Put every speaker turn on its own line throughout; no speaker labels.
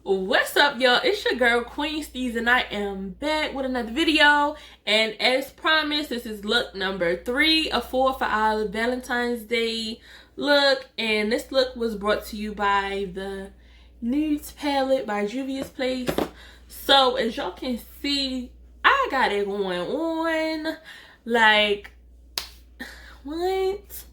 What's up, y'all? It's your girl QueensteezTV and I am back with another video. And as promised, this is look number 3 of 4 for our Valentine's Day look. And this look was brought to you by the Nudes palette by Juvia's place. So as y'all can see, I got it going on. Like, what?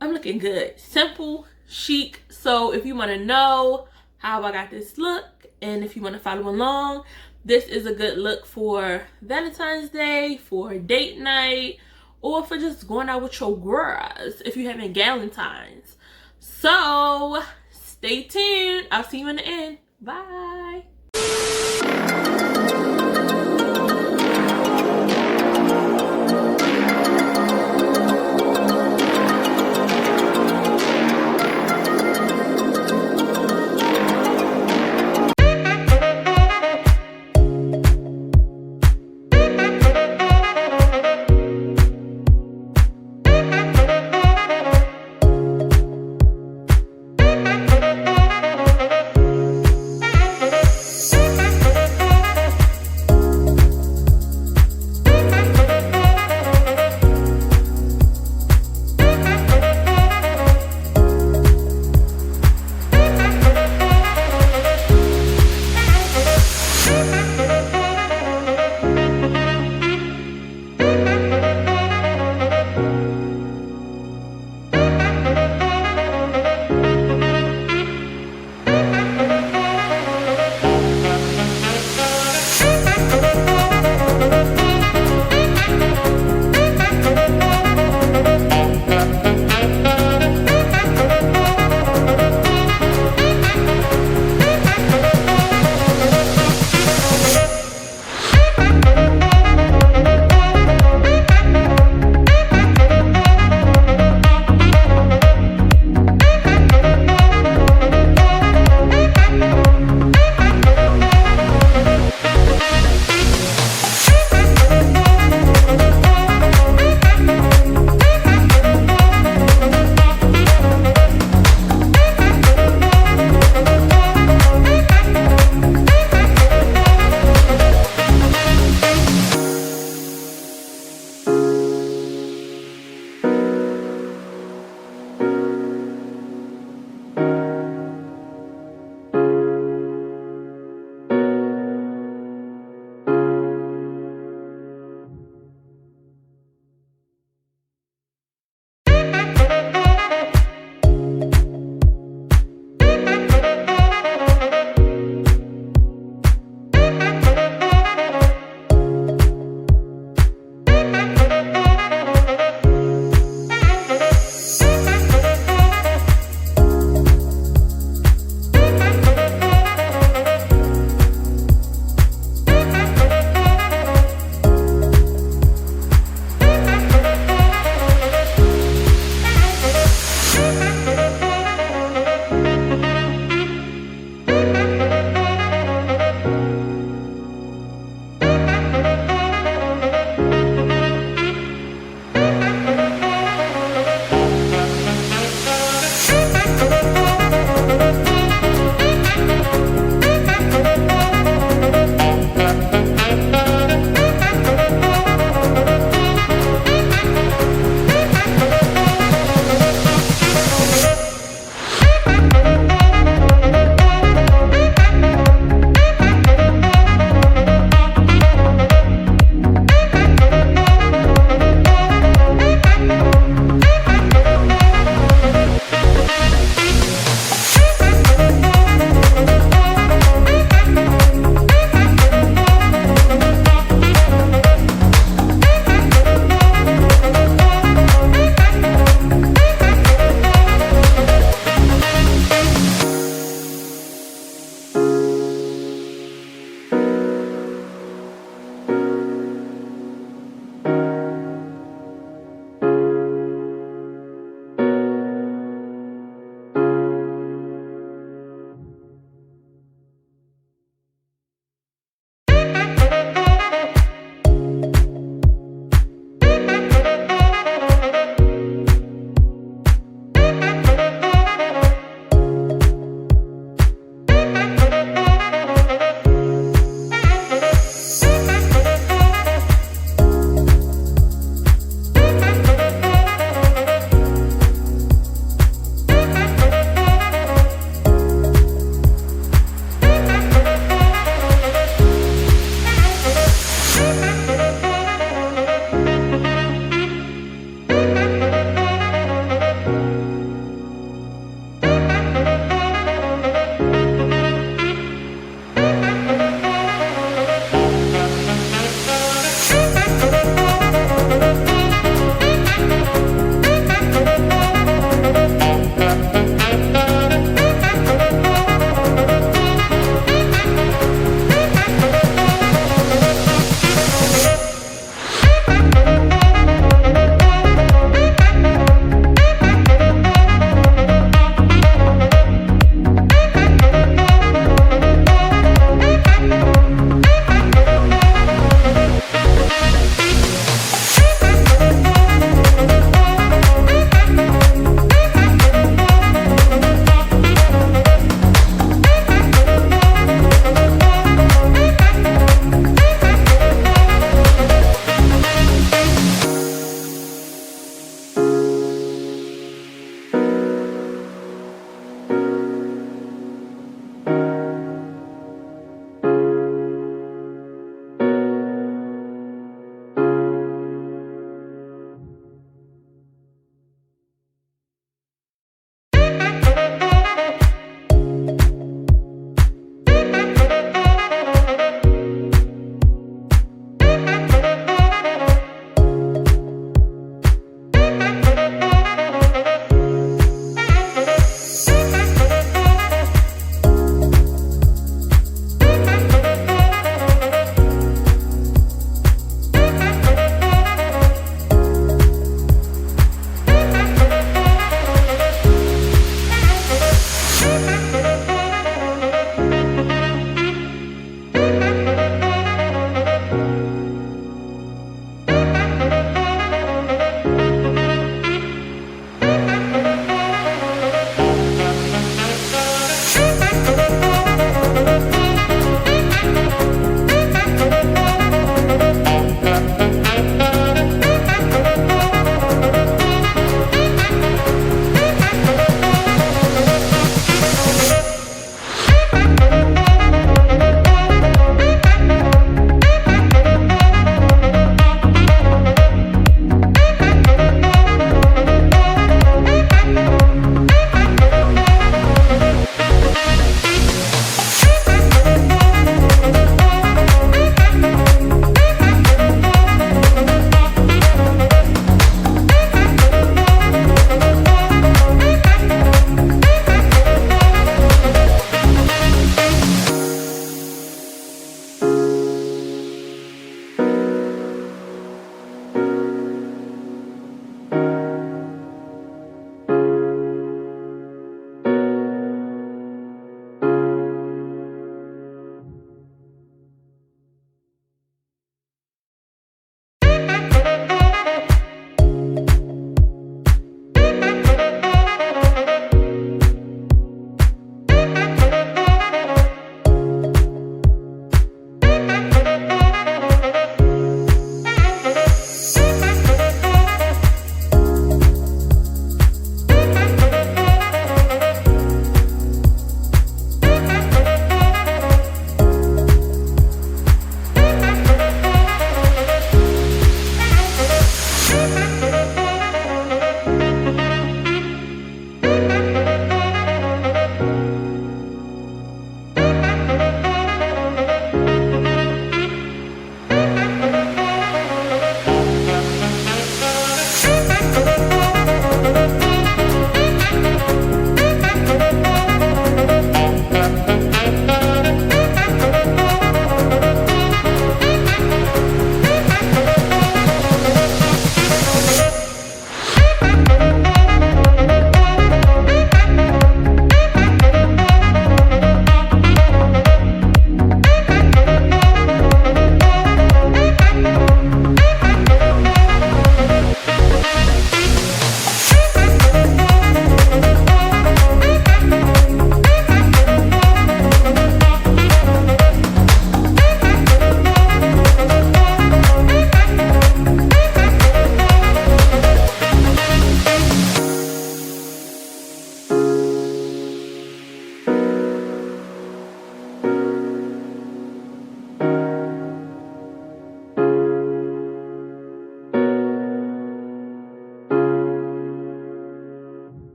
I'm looking good. Simple, chic. So if you want to know how I got this look, and if you want to follow along, this is a good look for Valentine's Day, for date night, or for just going out with your girls if you're having Valentines. So stay tuned. I'll see you in the end. Bye.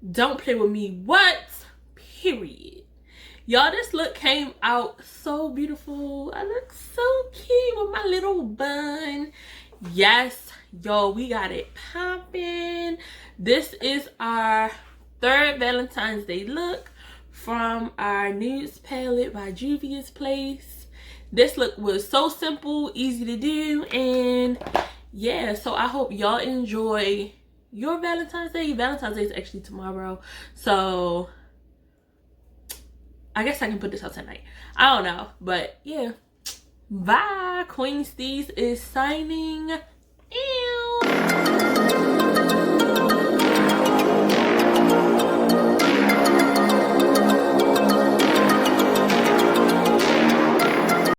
Don't play with me. What? Period. Y'all, this look came out so beautiful. I look so cute with my little bun. Yes, y'all, we got it popping. This is our third Valentine's Day look from our Nudes palette by Juvia's Place. This look was so simple, easy to do, and yeah, so I hope y'all enjoy your Valentine's Day. Valentine's Day is actually tomorrow, so I guess I can put this out tonight. I don't know, but yeah. Bye. Queen Steez is signing